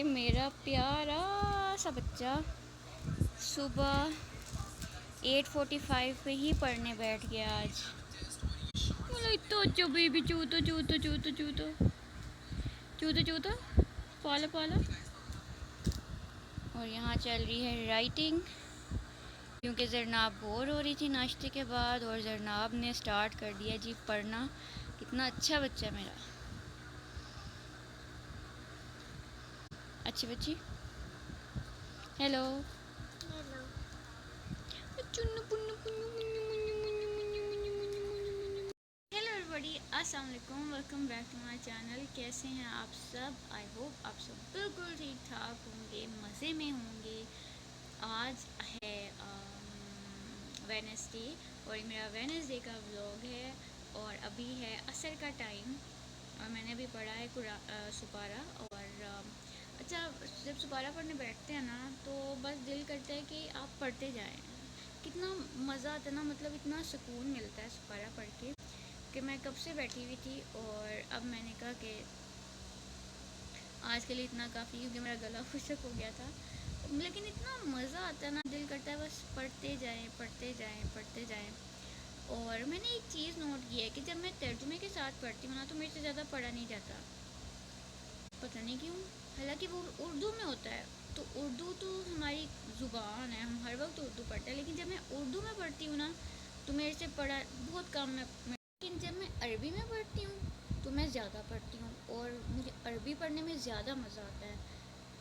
मेरा प्यारा सा बच्चा सुबह 8:45 पे ही पढ़ने बैठ गया आज। इतना अच्छा बेबी चूतो चूतो चूतो चूतो चूतो चूतो पाला पाला। और यहाँ चल रही है राइटिंग, क्योंकि जरनाब बोर हो रही थी नाश्ते के बाद और जरनाब ने स्टार्ट कर दिया जी पढ़ना। कितना अच्छा बच्चा मेरा। अच्छी बच्ची। हेलो हेलो एवरीबॉडी, अस्सलाम वालेकुम, welcome back to my channel. कैसे हैं आप सब? आई होप आप सब बिल्कुल ठीक ठाक होंगे, मज़े में होंगे। आज है वेडनेसडे और मेरा वेडनेसडे का व्लॉग है और अभी है असर का टाइम और मैंने अभी पढ़ा है सुपारा। और अच्छा, जब सुपारा पढ़ने बैठते हैं ना तो बस दिल करता है कि आप पढ़ते जाएं। कितना मज़ा आता है ना, मतलब इतना सुकून मिलता है सुपारा पढ़ के कि मैं कब से बैठी हुई थी और अब मैंने कहा कि आज के लिए इतना काफ़ी, क्योंकि मेरा गला खुशक हो गया था। लेकिन इतना मज़ा आता है ना, दिल करता है बस पढ़ते जाएं पढ़ते जाएं पढ़ते जाएं। और मैंने एक चीज़ नोट की है कि जब मैं तर्जुमे के साथ पढ़ती हूँ ना तो मेरे से ज़्यादा पढ़ा नहीं जाता, पता नहीं क्यों। हालांकि वो उर्दू में होता है, तो उर्दू तो हमारी ज़ुबान है, हम हर वक्त उर्दू पढ़ते हैं। लेकिन जब मैं उर्दू में पढ़ती हूँ ना तो मेरे से पढ़ा बहुत कम है। लेकिन जब मैं अरबी में पढ़ती हूँ तो मैं ज़्यादा पढ़ती हूँ और मुझे अरबी पढ़ने में ज़्यादा मज़ा आता है।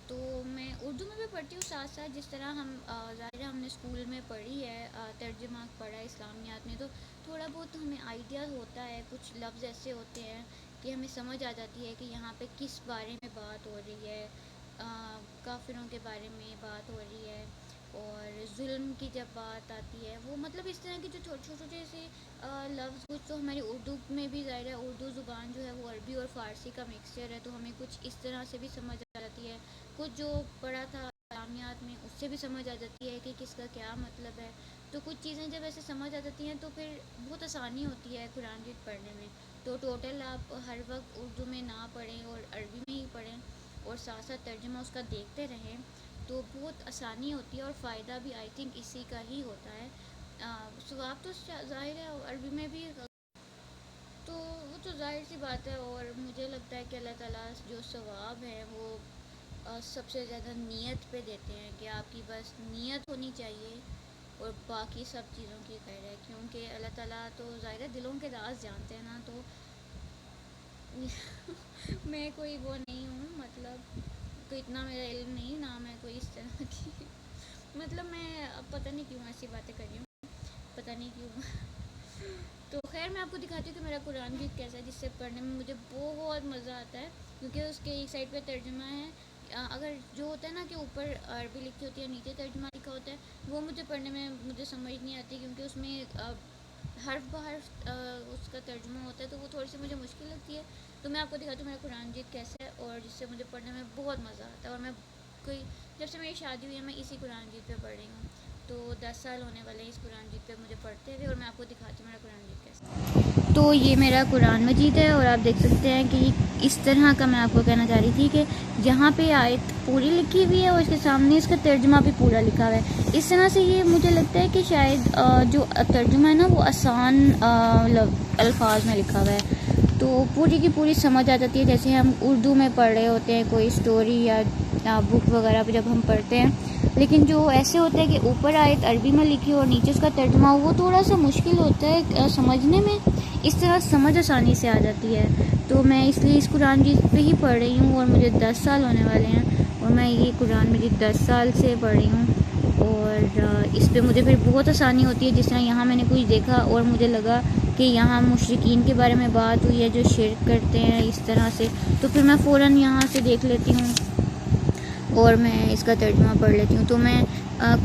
तो मैं उर्दू में भी पढ़ती हूँ साथ साथ। जिस तरह हम ज़ाहिर हमने स्कूल में पढ़ी है, तर्जुमा पढ़ा है इस्लामियात में, तो थोड़ा बहुत हमें आइडिया होता है। कुछ लफ्ज़ ऐसे होते हैं कि हमें समझ आ जाती है कि यहाँ पे किस बारे में बात हो रही है। काफिरों के बारे में बात हो रही है और जुल्म की जब बात आती है, वो मतलब इस तरह की जो छोटे छोटे से लफ्ज़, कुछ तो हमारी उर्दू में भी ज़ाहिर है उर्दू ज़ुबान जो है वो अरबी और फ़ारसी का मिक्सचर है, तो हमें कुछ इस तरह से भी समझ आ जाती है। कुछ जो पढ़ा था इस्लामियात में उससे भी समझ आ जाती है कि किसका क्या मतलब है। तो कुछ चीज़ें जब ऐसे समझ आ जाती हैं तो फिर बहुत आसानी होती है कुरान शरीफ पढ़ने में। तो टोटल आप हर वक्त उर्दू में ना पढ़ें और अरबी में ही पढ़ें और साथ साथ तर्जुमा उसका देखते रहें तो बहुत आसानी होती है और फ़ायदा भी आई थिंक इसी का ही होता है। सवाब तो ज़ाहिर है अरबी में भी, तो वो तो जाहिर सी बात है। और मुझे लगता है कि अल्लाह ताला जो सवाब है वो सबसे ज़्यादा नीयत पे देते हैं कि आपकी बस नीयत होनी चाहिए और बाकी सब चीज़ों की खैर है। क्योंकि अल्लाह ताला तो ज़ाहिर दिलों के राज जानते हैं ना। तो मैं कोई वो नहीं हूँ, मतलब कोई इतना मेरा इल्म नहीं ना, मैं कोई इस तरह की मतलब मैं पता नहीं क्यों ऐसी बातें कर रही हूँ, पता नहीं क्यों। तो खैर मैं आपको दिखाती हूँ कि मेरा कुरान भी कैसा है, जिससे पढ़ने में मुझे बहुत मज़ा आता है। क्योंकि उसके एक साइड पे तर्जुमा है, अगर जो होता है ना कि ऊपर अरबी लिखी होती है नीचे तर्जुमा लिखा होता है, वो मुझे पढ़ने में मुझे समझ नहीं आती, क्योंकि उसमें हर्फ बहर्फ उसका तर्जुमा होता है, तो वो थोड़ी सी मुझे मुश्किल लगती है। तो मैं आपको दिखाती हूँ मेरा कुरान जीत कैसा है और जिससे मुझे पढ़ने में बहुत मज़ा आता है। और मैं कोई जब से मेरी शादी हुई है मैं इसी कुरान जीत पे पढ़ रही हूँ, तो 10 साल होने वाले हैं इस कुरान जीत पे मुझे पढ़ते हुए। और मैं आपको दिखाती हूँ मेरा कुरान जीत कैसा। तो ये मेरा कुरान मजीद है और आप देख सकते हैं कि इस तरह का मैं आपको कहना चाह रही थी कि जहाँ पे आयत पूरी लिखी हुई है और इसके सामने इसका तर्जुमा भी पूरा लिखा हुआ है। इस तरह से ये मुझे लगता है कि शायद जो तर्जुमा है ना वो आसान अल्फाज में लिखा हुआ है, तो पूरी की पूरी समझ आ जाती है। जैसे हम उर्दू में पढ़ रहे होते हैं कोई स्टोरी या बुक वगैरह पर जब हम पढ़ते हैं, लेकिन जो ऐसे होता है कि ऊपर आयत अरबी में लिखी हो और नीचे उसका तर्जुमा हो, वो थोड़ा सा मुश्किल होता है समझने में। इस तरह समझ आसानी से आ जाती है। तो मैं इसलिए इस कुरान मजीद पे ही पढ़ रही हूँ और मुझे 10 साल होने वाले हैं और मैं ये कुरान मजीद 10 साल से पढ़ रही हूँ। और इस पे मुझे फिर बहुत आसानी होती है। जिस तरह यहाँ मैंने कुछ देखा और मुझे लगा कि यहाँ मुशरिकीन के बारे में बात हुई है जो शिर्क करते हैं इस तरह से, तो फिर मैं फ़ौरन यहाँ से देख लेती हूँ और मैं इसका तर्जुमा पढ़ लेती हूँ। तो मैं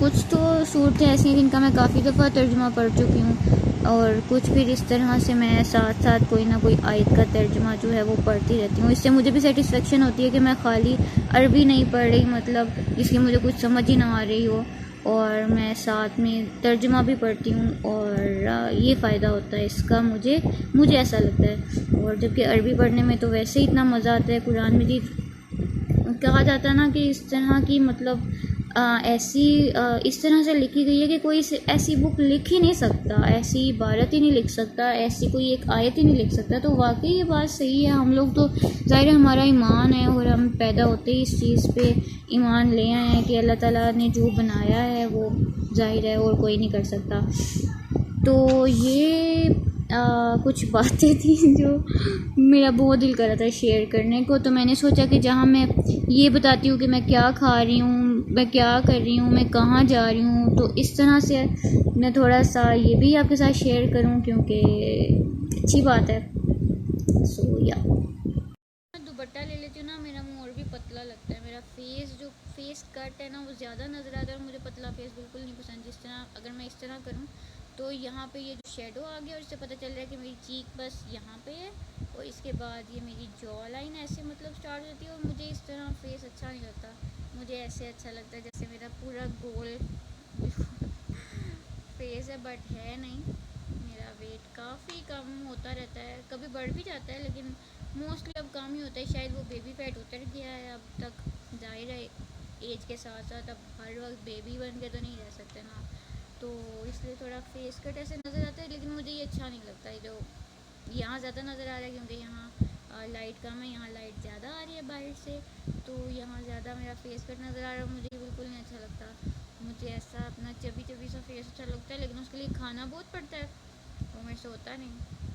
कुछ तो सूरतें ऐसी हैं जिनका मैं काफ़ी दफ़ा तर्जुमा पढ़ चुकी हूँ और कुछ फिर इस तरह से मैं साथ साथ कोई ना कोई आयत का तर्जुमा जो है वो पढ़ती रहती हूँ। इससे मुझे भी सेटिस्फेक्शन होती है कि मैं खाली अरबी नहीं पढ़ रही, मतलब जिसकी मुझे कुछ समझ ही ना आ रही हो, और मैं साथ में तर्जुमा भी पढ़ती हूँ और ये फ़ायदा होता है इसका, मुझे ऐसा लगता है। और जबकि अरबी पढ़ने में तो वैसे ही इतना मज़ा आता है कुरान मजीद कहा जाता है ना कि इस तरह की मतलब ऐसी इस तरह से लिखी गई है कि कोई ऐसी बुक लिख ही नहीं सकता, ऐसी इबारत ही नहीं लिख सकता, ऐसी कोई एक आयत ही नहीं लिख सकता। तो वाकई ये बात सही है। हम लोग तो ज़ाहिर है हमारा ईमान है और हम पैदा होते ही इस चीज़ पे ईमान ले आए हैं कि अल्लाह ताला ने जो बनाया है वो ज़ाहिर है और कोई नहीं कर सकता। तो ये कुछ बातें थी जो मेरा बहुत दिल कर रहा था शेयर करने को। तो मैंने सोचा कि जहाँ मैं ये बताती हूँ कि मैं क्या खा रही हूँ, मैं क्या कर रही हूँ, मैं कहाँ जा रही हूँ, तो इस तरह से मैं थोड़ा सा ये भी आपके साथ शेयर करूँ क्योंकि अच्छी बात है। सो या दुपट्टा ले लेती हूँ ना, मेरा मुँह और भी पतला लगता है। मेरा फेस जो फेस कट है ना वो ज़्यादा नज़र आता है और मुझे पतला फेस बिल्कुल नहीं पसंद। जिस तरह अगर मैं इस तरह करूँ तो यहाँ पे ये जो शेडो आ गया और इससे पता चल रहा है कि मेरी चीक बस यहाँ पे है और इसके बाद ये मेरी जॉ लाइन ऐसे मतलब स्टार्ट होती है। और मुझे इस तरह फेस अच्छा नहीं लगता, मुझे ऐसे अच्छा लगता है जैसे मेरा पूरा गोल फेस है, बट है नहीं। मेरा वेट काफ़ी कम होता रहता है, कभी बढ़ भी जाता है लेकिन मोस्टली अब कम ही होता है। शायद वो बेबी फैट उतर गया है अब तक, जाहिर है एज के साथ साथ अब हर वक्त बेबी बन के तो नहीं रह सकते ना, तो इसलिए थोड़ा फेस कट ऐसे नज़र आता है। लेकिन मुझे ये अच्छा नहीं लगता, ये जो यहाँ ज़्यादा नज़र आ रहा है क्योंकि यहाँ लाइट कम है, यहाँ लाइट ज़्यादा आ रही है बाहर से, तो यहाँ ज़्यादा मेरा फेस कट नज़र आ रहा है। मुझे बिल्कुल नहीं अच्छा लगता, मुझे ऐसा अपना चबी चबी सा फेस अच्छा लगता है, लेकिन उसके लिए खाना बहुत पड़ता है, वो मेरे से होता नहीं।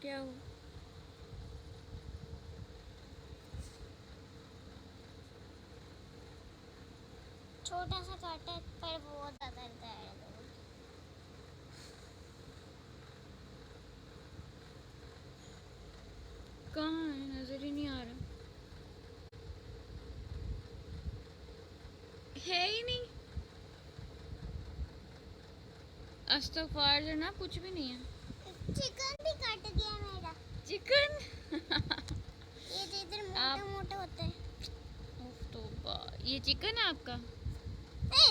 क्या हो छोटा सा काटा है पर बहुत ज़्यादा दर्द है। कहाँ है, नज़र ही नहीं आ रहा, है ही नहीं। अस्तगफार ना, कुछ भी नहीं है। चिकन भी कट गया मेरा। चिकन ये जो इधर मोटा मोटा होता है। उफ, तौबा, ये चिकन है आपका? ए,